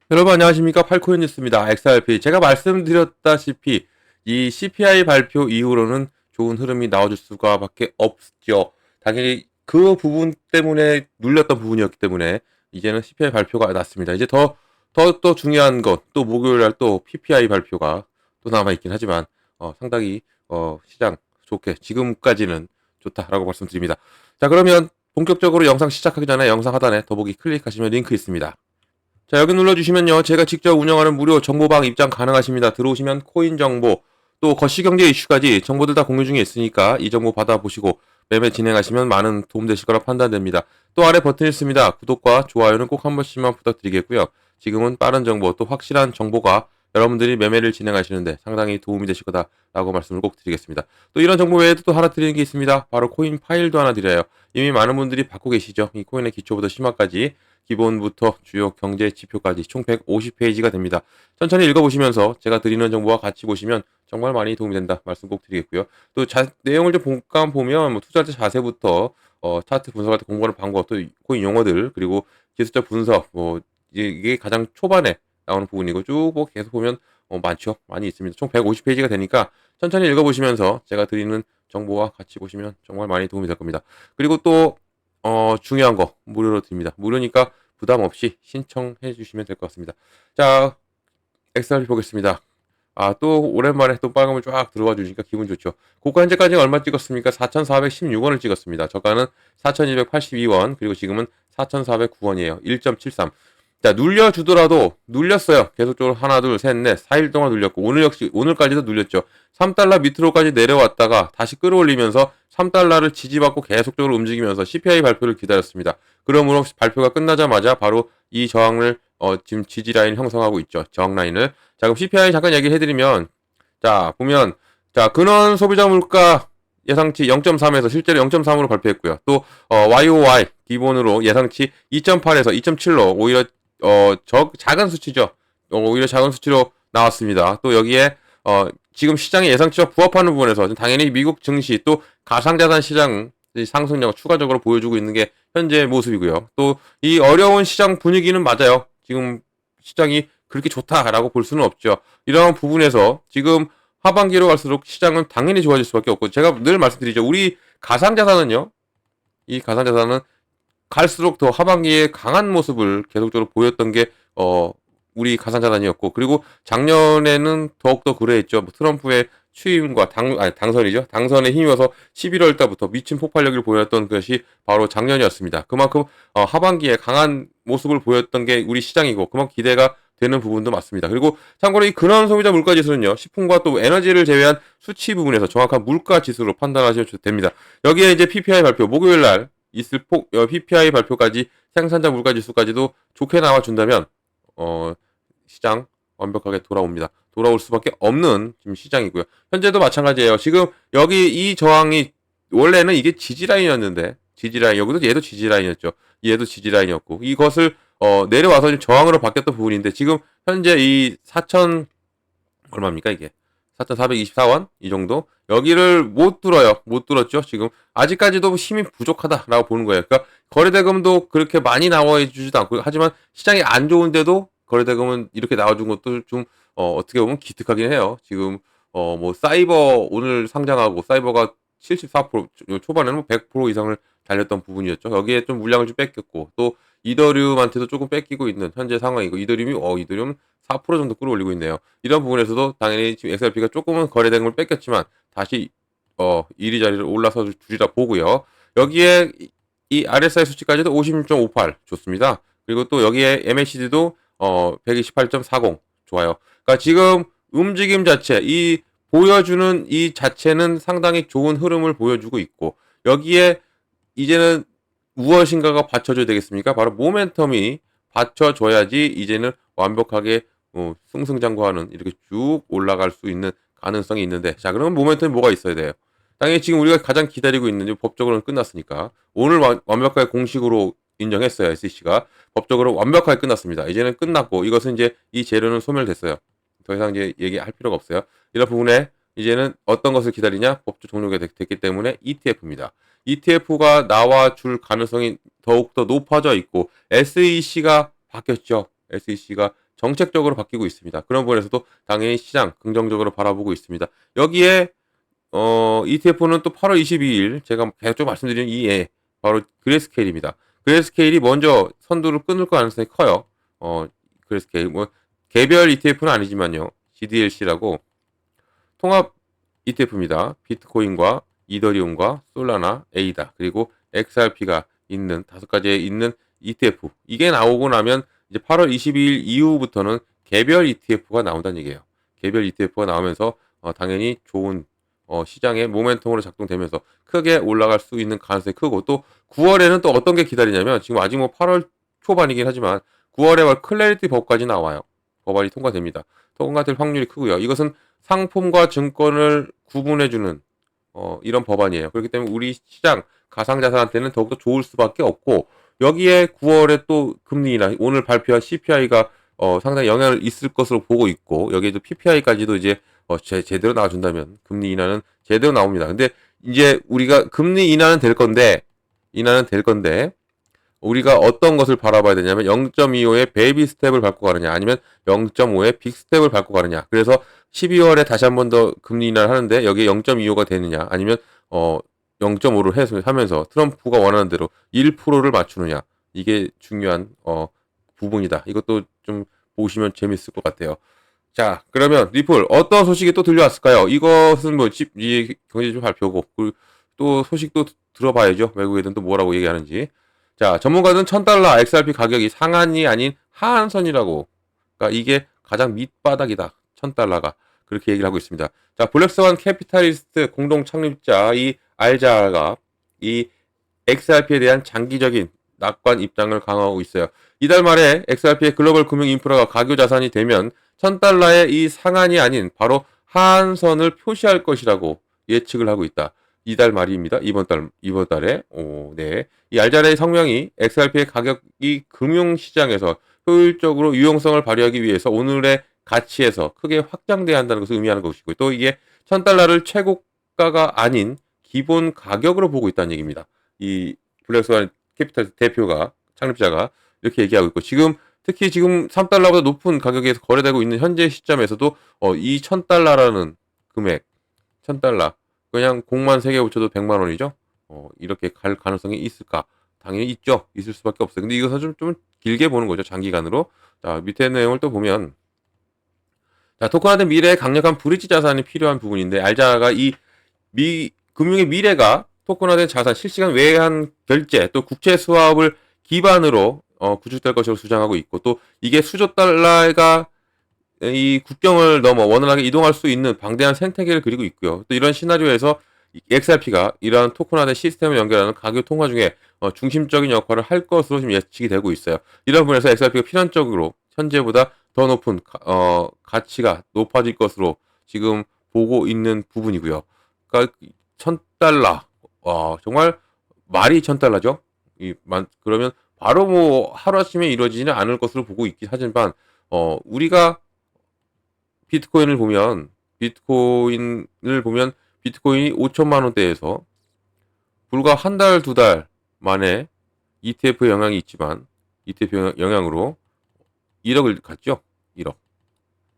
여러분 안녕하십니까, 팔코인 뉴스입니다. XRP, 제가 말씀드렸다시피 이 CPI 발표 이후로는 좋은 흐름이 나와줄 수가 밖에 없죠. 당연히 그 부분 때문에 눌렸던 부분이었기 때문에 이제는 CPI 발표가 났습니다. 이제 더 중요한 것, 또 목요일 날 또 PPI 발표가 또 남아있긴 하지만 상당히 시장 좋게 지금까지는 좋다라고 말씀드립니다. 자, 그러면 본격적으로 영상 시작하기 전에 영상 하단에 더보기 클릭하시면 링크 있습니다. 자, 여기 눌러주시면요, 제가 직접 운영하는 무료 정보방 입장 가능하십니다. 들어오시면 코인 정보, 또 거시경제 이슈까지 정보들 다 공유 중에 있으니까 이 정보 받아보시고 매매 진행하시면 많은 도움되실 거라 판단됩니다. 또 아래 버튼 있습니다. 구독과 좋아요는 꼭 한 번씩만 부탁드리겠고요. 지금은 빠른 정보, 또 확실한 정보가 여러분들이 매매를 진행하시는데 상당히 도움이 되실 거다라고 말씀을 꼭 드리겠습니다. 또 이런 정보 외에도 또 하나 드리는 게 있습니다. 바로 코인 파일도 하나 드려요. 이미 많은 분들이 받고 계시죠. 이 코인의 기초부터 심화까지, 기본부터 주요 경제 지표까지 총 150페이지가 됩니다. 천천히 읽어보시면서 제가 드리는 정보와 같이 보시면 정말 많이 도움이 된다 말씀 꼭 드리겠고요. 또 내용을 좀 잠깐 보면 뭐 투자할 때 자세부터 차트 분석할 때 공부하는 방법, 또 코인 용어들, 그리고 기술적 분석, 뭐 이게 가장 초반에 나오는 부분이고 쭉 계속 보면 많죠. 많이 있습니다. 총 150페이지가 되니까 천천히 읽어보시면서 제가 드리는 정보와 같이 보시면 정말 많이 도움이 될 겁니다. 그리고 또 중요한 거 무료로 드립니다. 무료니까 부담 없이 신청해 주시면 될 것 같습니다. 자, XRP 보겠습니다. 또 오랜만에 또 빨간불 쫙 들어와 주니까 기분 좋죠. 고가 현재까지 얼마 찍었습니까? 4,416원을 찍었습니다. 저가는 4,282원, 그리고 지금은 4,409원이에요. 1.73. 자, 눌려주더라도 눌렸어요. 계속적으로 하나, 둘, 셋, 넷, 4일 동안 눌렸고, 오늘까지도 눌렸죠. 3달러 밑으로까지 내려왔다가 다시 끌어올리면서 3달러를 지지받고 계속적으로 움직이면서 CPI 발표를 기다렸습니다. 그러므로 발표가 끝나자마자 바로 이 저항을 지금 지지 라인 형성하고 있죠. 저항 라인을. 자, 그럼 CPI 잠깐 얘기를 해드리면, 자, 보면, 자, 근원 소비자 물가 예상치 0.3에서 실제로 0.3으로 발표했고요. 또 YOY 기본으로 예상치 2.8에서 2.7로 오히려 작은 수치죠. 오히려 작은 수치로 나왔습니다. 또 여기에 지금 시장의 예상치와 부합하는 부분에서 당연히 미국 증시, 또 가상자산 시장 상승력을 추가적으로 보여주고 있는 게 현재의 모습이고요. 또 이 어려운 시장 분위기는 맞아요. 지금 시장이 그렇게 좋다라고 볼 수는 없죠. 이런 부분에서 지금 하반기로 갈수록 시장은 당연히 좋아질 수밖에 없고, 제가 늘 말씀드리죠. 우리 가상자산은요, 이 가상자산은 갈수록 더 하반기에 강한 모습을 계속적으로 보였던 게 우리 가상자산이었고, 그리고 작년에는 더욱더 그래했죠. 뭐 트럼프의 취임과 당선이죠. 당선에 힘입어서 11월 달부터 미친 폭발력을 보였던 것이 바로 작년이었습니다. 그만큼 하반기에 강한 모습을 보였던 게 우리 시장이고, 그만큼 기대가 되는 부분도 맞습니다. 그리고 참고로 이 근원 소비자 물가 지수는요, 식품과 또 에너지를 제외한 수치 부분에서 정확한 물가 지수로 판단하셔도 됩니다. 여기에 이제 PPI 발표, 목요일 날 있을 PPI 발표까지, 생산자 물가 지수까지도 좋게 나와준다면 시장 완벽하게 돌아올 수밖에 없는 지금 시장이고요. 현재도 마찬가지예요. 지금 여기 이 저항이 원래는 이게 지지라인이었는데, 얘도 지지라인이었죠. 얘도 지지라인이었고, 이것을 내려와서 지금 저항으로 바뀌었던 부분인데, 지금 현재 이 4,000 얼마입니까 이게? 4,424원 이 정도, 여기를 못 뚫었죠. 지금 아직까지도 힘이 부족하다라고 보는 거예요. 그러니까 거래대금도 그렇게 많이 나와주지도 않고, 하지만 시장이 안 좋은데도 거래대금은 이렇게 나와준 것도 좀 어떻게 보면 기특하긴 해요. 지금 뭐 사이버 오늘 상장하고 사이버가 74% 초반에는 100% 이상을 달렸던 부분이었죠. 여기에 좀 물량을 좀 뺏겼고, 또 이더리움한테도 조금 뺏기고 있는 현재 상황이고, 이더리움 4% 정도 끌어올리고 있네요. 이런 부분에서도 당연히 지금 XRP가 조금은 거래대금을 뺏겼지만 다시 이리저리를 올라서 주리라 보고요. 여기에 이 RSI 수치까지도 56.58 좋습니다. 그리고 또 여기에 MACD도 128.40 좋아요. 그러니까 지금 움직임 자체, 이 보여주는 이 자체는 상당히 좋은 흐름을 보여주고 있고, 여기에 이제는 무엇인가가 받쳐줘야 되겠습니까? 바로 모멘텀이 받쳐줘야지 이제는 완벽하게 승승장구하는, 이렇게 쭉 올라갈 수 있는 가능성이 있는데, 자, 그러면 모멘텀이 뭐가 있어야 돼요? 당연히 지금 우리가 가장 기다리고 있는, 법적으로는 끝났으니까 오늘 완벽하게 공식으로 인정했어요. SEC가 법적으로 완벽하게 끝났습니다. 이제는 끝났고, 이것은 이제 이 재료는 소멸됐어요. 더 이상 이제 얘기할 필요가 없어요. 이런 부분에 이제는 어떤 것을 기다리냐? 법조 종료가 됐기 때문에 ETF입니다. ETF가 나와 줄 가능성이 더욱더 높아져 있고 SEC가 바뀌었죠. SEC가 정책적으로 바뀌고 있습니다. 그런 부분에서도 당연히 시장 긍정적으로 바라보고 있습니다. 여기에 ETF는 또 8월 22일 제가 계속 말씀드린 바로 그레스케일입니다. 그레스케일이 먼저 선두를 끊을 가능성이 커요. 그레스케일 뭐 개별 ETF는 아니지만요. GDLC라고 통합 ETF입니다. 비트코인과 이더리움과 솔라나, 에이다 그리고 XRP가 있는 5가지에 있는 ETF. 이게 나오고 나면 이제 8월 22일 이후부터는 개별 ETF가 나온다는 얘기예요. 개별 ETF가 나오면서 당연히 좋은 시장의 모멘텀으로 작동되면서 크게 올라갈 수 있는 가능성이 크고 또 9월에는 또 어떤 게 기다리냐면 지금 아직 뭐 8월 초반이긴 하지만 9월에 클래리티 법까지 나와요. 법안이 통과됩니다. 통과될 확률이 크고요. 이것은 상품과 증권을 구분해주는 이런 법안이에요. 그렇기 때문에 우리 시장 가상자산한테는 더욱더 좋을 수밖에 없고 여기에 9월에 또 금리 인하 오늘 발표한 CPI가 상당히 영향을 있을 것으로 보고 있고 여기에도 PPI까지도 이제 제대로 나와준다면 금리 인하는 제대로 나옵니다. 근데 이제 우리가 금리 인하는 될 건데 우리가 어떤 것을 바라봐야 되냐면 0.25의 베이비 스텝을 밟고 가느냐 아니면 0.5의 빅 스텝을 밟고 가느냐. 그래서 12월에 다시 한 번 더 금리 인하를 하는데 여기에 0.25가 되느냐 아니면 0.5를 하면서 트럼프가 원하는 대로 1%를 맞추느냐. 이게 중요한 부분이다. 이것도 좀 보시면 재밌을 것 같아요. 자, 그러면 리플 어떤 소식이 또 들려왔을까요? 이것은 뭐 경제지 발표고 또 소식도 들어봐야죠. 외국에는 또 뭐라고 얘기하는지. 자, 전문가들은 $1,000 XRP 가격이 상한이 아닌 하한선이라고. 그러니까 이게 가장 밑바닥이다. $1,000가. 그렇게 얘기를 하고 있습니다. 자, 블랙스완 캐피탈리스트 공동 창립자 이 알자가 이 XRP에 대한 장기적인 낙관 입장을 강화하고 있어요. 이달 말에 XRP의 글로벌 금융 인프라가 가교 자산이 되면 $1,000의 이 상한이 아닌 바로 하한선을 표시할 것이라고 예측을 하고 있다. 이달 말입니다. 이번 달에. 네. 이 알자레의 성명이 XRP의 가격이 금융시장에서 효율적으로 유용성을 발휘하기 위해서 오늘의 가치에서 크게 확장돼야 한다는 것을 의미하는 것이고 또 이게 $1,000를 최고가가 아닌 기본 가격으로 보고 있다는 얘기입니다. 이 블랙스완 캐피탈 대표가 창립자가 이렇게 얘기하고 있고 특히 지금 $3보다 높은 가격에서 거래되고 있는 현재 시점에서도 이 $1,000라는 금액 $1,000 그냥 공만 3개 붙여도 100만 원이죠. 이렇게 갈 가능성이 있을까? 당연히 있죠. 있을 수밖에 없어요. 근데 이것은 좀 길게 보는 거죠. 장기간으로. 자, 밑에 내용을 또 보면 자, 토큰화된 미래에 강력한 브릿지 자산이 필요한 부분인데 알자가 이 금융의 미래가 토큰화된 자산, 실시간 외환 결제, 또 국채 수합을 기반으로 구축될 것으로 주장하고 있고 또 이게 수조 달러가 이 국경을 넘어 원활하게 이동할 수 있는 방대한 생태계를 그리고 있고요. 또 이런 시나리오에서 XRP가 이러한 토큰화된 시스템을 연결하는 가교 통화 중에 중심적인 역할을 할 것으로 지금 예측이 되고 있어요. 이런 부분에서 XRP가 필연적으로 현재보다 더 높은 가치가 높아질 것으로 지금 보고 있는 부분이고요. 그러니까 $1,000 정말 말이 $1,000죠. 그러면 바로 뭐 하루아침에 이루어지지는 않을 것으로 보고 있긴 하지만 우리가 비트코인을 보면 비트코인이 5천만 원대에서 불과 한 달, 2달 만에 ETF 영향이 있지만 ETF 영향으로 1억을 갔죠.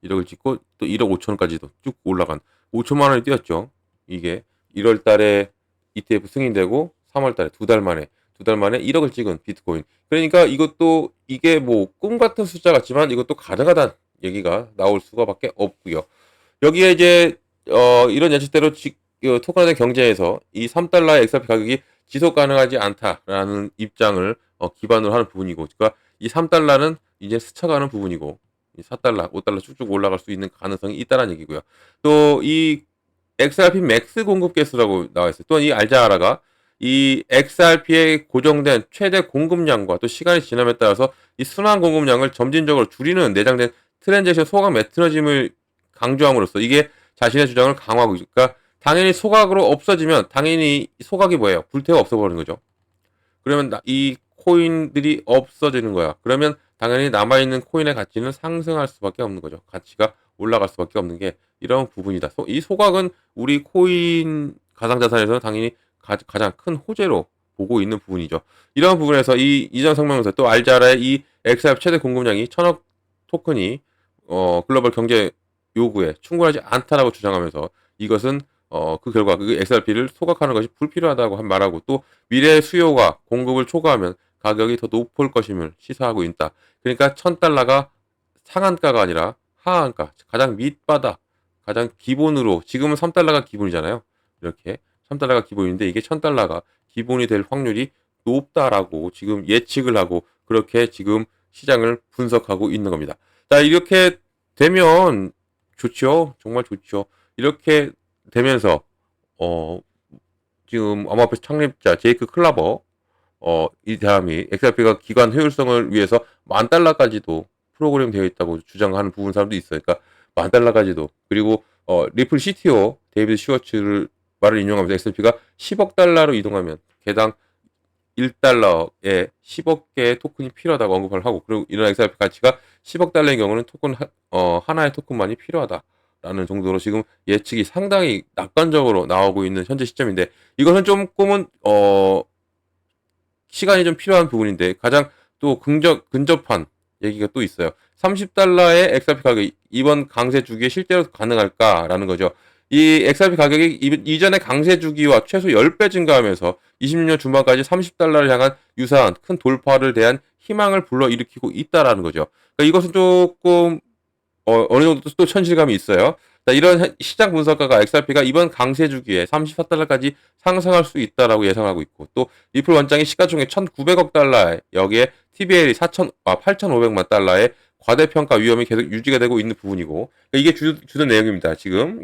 1억을 찍고 또 1억 5천까지도 쭉 올라간 5천만 원이 뛰었죠. 이게 1월 달에 ETF 승인되고 3월 달에 두 달 만에 1억을 찍은 비트코인. 그러니까 이게 뭐 꿈 같은 숫자 같지만 이것도 가능하다는 얘기가 나올 수가밖에 없고요. 여기에 이제 이런 예측대로 토큰화된 경제에서 이 $3의 XRP 가격이 지속 가능하지 않다라는 입장을 기반으로 하는 부분이고, 그러니까 이 $3는 이제 스쳐가는 부분이고, 이 $4, $5 쭉쭉 올라갈 수 있는 가능성이 있다는 얘기고요. 또 이 XRP 맥스 공급 개수라고 나와 있어요. 또한 이 알자하라가 이 XRP의 고정된 최대 공급량과 또 시간이 지남에 따라서 이 순환 공급량을 점진적으로 줄이는 내장된 트랜잭션 소각 메커니즘을 강조함으로써 이게 자신의 주장을 강화하고 있죠. 그러니까 당연히 소각으로 없어지면 당연히 소각이 뭐예요? 불태워 없어버리는 거죠. 그러면 이 코인들이 없어지는 거야. 그러면 당연히 남아있는 코인의 가치는 상승할 수밖에 없는 거죠. 가치가 올라갈 수밖에 없는 게 이런 부분이다. 이 소각은 우리 코인 가상자산에서는 당연히 가장 큰 호재로 보고 있는 부분이죠. 이런 부분에서 이 이전 성명에서 또 알자라의 이 XRP 최대 공급량이 1000억 토큰이 글로벌 경제 요구에 충분하지 않다라고 주장하면서 이것은 그 결과 그 XRP를 소각하는 것이 불필요하다고 말하고 또 미래 수요가 공급을 초과하면 가격이 더 높을 것임을 시사하고 있다. 그러니까 1000달러가 상한가가 아니라 하한가, 가장 밑바닥, 가장 기본으로 지금은 3달러가 기본이잖아요. 이렇게 3달러가 기본인데 이게 1000달러가 기본이 될 확률이 높다라고 지금 예측을 하고 그렇게 지금 시장을 분석하고 있는 겁니다. 자, 이렇게 되면 좋죠. 정말 좋죠. 이렇게 되면서 어 지금 암호화폐 창립자 제이크 클라버 이 사람이 XRP가 기관 효율성을 위해서 10,000달러까지도 프로그램 되어 있다고 주장하는 부분 사람도 있어요. 그러니까 10,000달러까지도 그리고 리플 CTO 데이비드 슈워츠를 말을 인용하면서 XRP가 10억 달러로 이동하면 개당 1달러에 10억 개의 토큰이 필요하다고 언급을 하고 그리고 이런 XRP 가치가 10억 달러인 경우는 토큰 하나의 토큰만이 필요하다라는 정도로 지금 예측이 상당히 낙관적으로 나오고 있는 현재 시점인데 이것은 조금은 시간이 좀 필요한 부분인데 가장 또 근접한 얘기가 또 있어요. 30달러의 XRP 가격이 이번 강세 주기에 실제로 가능할까라는 거죠. 이 XRP 가격이 이전의 강세 주기와 최소 10배 증가하면서 26년 중반까지 30달러를 향한 유사한 큰 돌파를 대한 희망을 불러일으키고 있다라는 거죠. 그러니까 이것은 조금 어느 정도 또 현실감이 있어요. 자, 이런 시장 분석가가 XRP가 이번 강세 주기에 34달러까지 상승할 수 있다라고 예상하고 있고 또 리플 원장이 시가총액 1,900억 달러에 여기에 TBL이 8,500만 달러의 과대평가 위험이 계속 유지가 되고 있는 부분이고 그러니까 이게 주된 내용입니다. 지금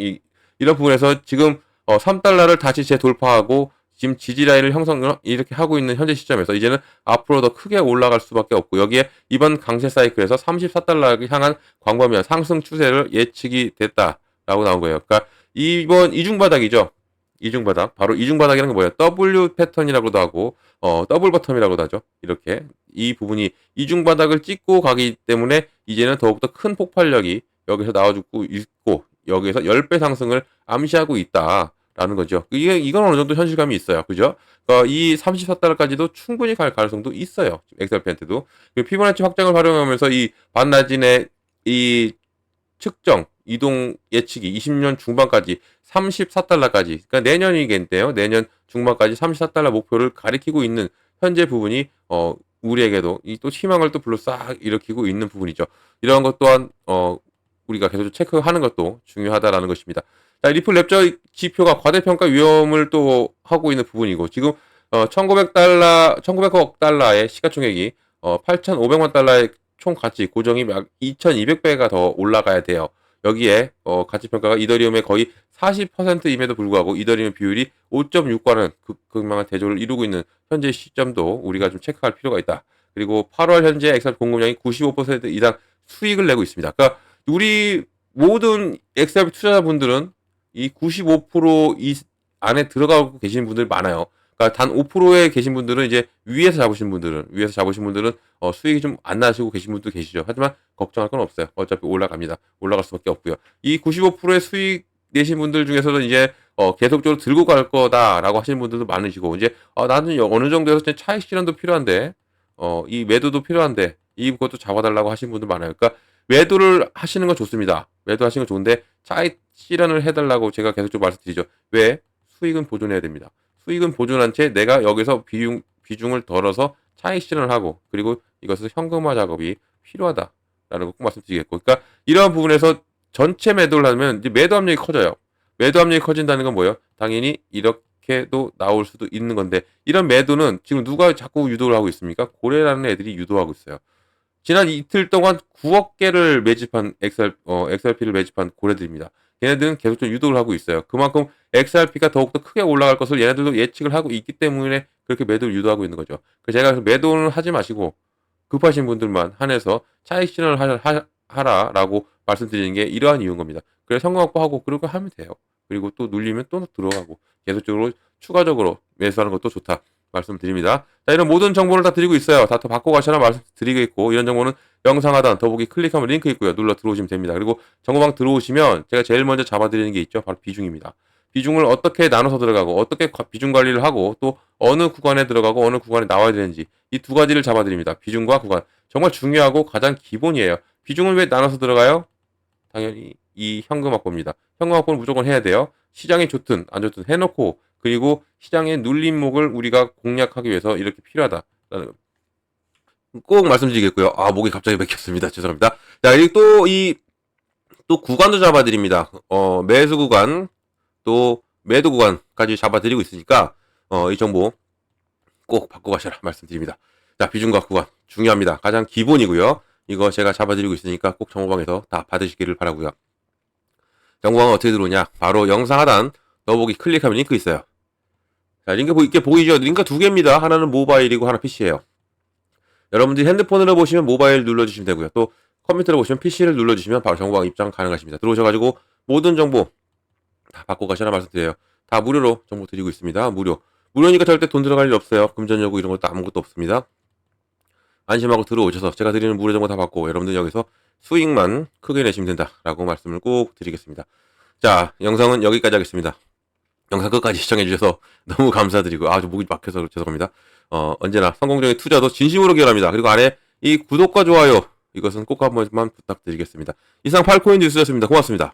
이런 부분에서 지금 3달러를 다시 재돌파하고 지금 지지 라인을 형성을 이렇게 하고 있는 현재 시점에서 이제는 앞으로 더 크게 올라갈 수밖에 없고 여기에 이번 강세 사이클에서 34달러를 향한 광범위한 상승 추세를 예측이 됐다라고 나온 거예요. 그러니까 이번 이중바닥이죠. 이중바닥. 바로 이중바닥이라는 게 뭐예요? W 패턴이라고도 하고 더블 버텀이라고도 하죠. 이렇게 이 부분이 이중바닥을 찍고 가기 때문에 이제는 더욱더 큰 폭발력이 여기서 나와주고 있고 여기에서 10배 상승을 암시하고 있다라는 거죠. 이건 어느 정도 현실감이 있어요. 그죠? 이 34달러까지도 충분히 갈 가능성도 있어요. XRP한테도. 피보나치 확장을 활용하면서 이 반나진의 이 측정, 이동 예측이 20년 중반까지 34달러까지, 그러니까 내년이겠는데요. 내년 중반까지 34달러 목표를 가리키고 있는 현재 부분이 우리에게도 또 희망을 또 불러 싹 일으키고 있는 부분이죠. 이런 것 또한 우리가 계속 체크하는 것도 중요하다라는 것입니다. 자, 리플 랩저 지표가 과대평가 위험을 또 하고 있는 부분이고 지금 1,900억 달러의 시가총액이 8,500만 달러의 총 가치 고정이 약 2,200배가 더 올라가야 돼요. 여기에 가치 평가가 이더리움의 거의 40%임에도 불구하고 이더리움 비율이 5.6과는 극명한 대조를 이루고 있는 현재 시점도 우리가 좀 체크할 필요가 있다. 그리고 8월 현재 XRP 공급량이 95% 이상 수익을 내고 있습니다. 그러니까 우리 모든 XRP 투자자분들은 이 95%이 안에 들어가고 계시는 분들 많아요. 그러니까 단 5%에 계신 분들은 이제 위에서 잡으신 분들은 수익이 좀 안 나시고 계신 분도 계시죠. 하지만 걱정할 건 없어요. 어차피 올라갑니다. 올라갈 수밖에 없고요. 이 95%의 수익 내신 분들 중에서는 이제 계속적으로 들고 갈 거다라고 하시는 분들도 많으시고 이제 나는 어느 정도에서 차익 실현도 필요한데 이 매도도 필요한데 이것도 잡아달라고 하시는 분들 많아요. 그러니까 매도를 하시는 건 좋습니다. 매도하시는 건 좋은데 차익 실현을 해달라고 제가 계속적으로 말씀드리죠. 왜? 수익은 보존해야 됩니다. 수익은 보존한 채 내가 여기서 비중을 덜어서 차익 실현을 하고 그리고 이것은 현금화 작업이 필요하다라는 거 꼭 말씀드리겠고 그러니까 이러한 부분에서 전체 매도를 하면 이제 매도 압력이 커져요. 매도 압력이 커진다는 건 뭐예요? 당연히 이렇게도 나올 수도 있는 건데 이런 매도는 지금 누가 자꾸 유도를 하고 있습니까? 고래라는 애들이 유도하고 있어요. 지난 이틀 동안 9억 개를 매집한 XRP를 매집한 고래들입니다. 얘네들은 계속적으로 유도를 하고 있어요. 그만큼 XRP가 더욱더 크게 올라갈 것을 얘네들도 예측을 하고 있기 때문에 그렇게 매도를 유도하고 있는 거죠. 그래서 제가 매도는 하지 마시고 급하신 분들만 한해서 차익 실현을 하라라고 말씀드리는 게 이러한 이유인 겁니다. 그래서 성공 확보하고 그렇게 하면 돼요. 그리고 또 눌리면 또 들어가고 계속적으로 추가적으로 매수하는 것도 좋다. 말씀드립니다. 자, 이런 모든 정보를 다 드리고 있어요. 다 바꿔 가시라 말씀드리겠고, 이런 정보는 영상 하단 더보기 클릭하면 링크 있고요. 눌러 들어오시면 됩니다. 그리고 정보방 들어오시면 제가 제일 먼저 잡아드리는 게 있죠. 바로 비중입니다. 비중을 어떻게 나눠서 들어가고, 어떻게 비중 관리를 하고, 또 어느 구간에 들어가고, 어느 구간에 나와야 되는지, 이 두 가지를 잡아드립니다. 비중과 구간. 정말 중요하고 가장 기본이에요. 비중은 왜 나눠서 들어가요? 당연히 이 현금 확보입니다. 현금 확보는 무조건 해야 돼요. 시장이 좋든 안 좋든 해놓고, 그리고 시장의 눌림목을 우리가 공략하기 위해서 이렇게 필요하다라는 꼭 말씀드리겠고요. 아, 목이 갑자기 맥혔습니다. 죄송합니다. 자, 그리고 또 구간도 잡아드립니다. 매수 구간, 또 매도 구간까지 잡아드리고 있으니까, 이 정보 꼭 바꿔가셔라 말씀드립니다. 자, 비중과 구간 중요합니다. 가장 기본이고요. 이거 제가 잡아드리고 있으니까 꼭 정보방에서 다 받으시기를 바라고요. 정보방은 어떻게 들어오냐? 바로 영상 하단 더보기 클릭하면 링크 있어요. 자, 링크 이렇게 보이죠? 링크 두 개입니다. 하나는 모바일이고 하나 PC예요. 여러분들이 핸드폰으로 보시면 모바일 눌러주시면 되고요. 또 컴퓨터로 보시면 PC를 눌러주시면 바로 정보방 입장 가능하십니다. 들어오셔가지고 모든 정보 다 받고 가시라 말씀드려요. 다 무료로 정보 드리고 있습니다. 무료니까 절대 돈 들어갈 일 없어요. 금전 여부 이런 것도 아무것도 없습니다. 안심하고 들어오셔서 제가 드리는 무료 정보 다 받고 여러분들 여기서 수익만 크게 내시면 된다라고 말씀을 꼭 드리겠습니다. 자, 영상은 여기까지 하겠습니다. 영상 끝까지 시청해주셔서 너무 감사드리고, 아주 목이 막혀서 죄송합니다. 언제나 성공적인 투자도 진심으로 기원합니다. 그리고 아래 이 구독과 좋아요, 이것은 꼭 한 번만 부탁드리겠습니다. 이상 팔코인 뉴스였습니다. 고맙습니다.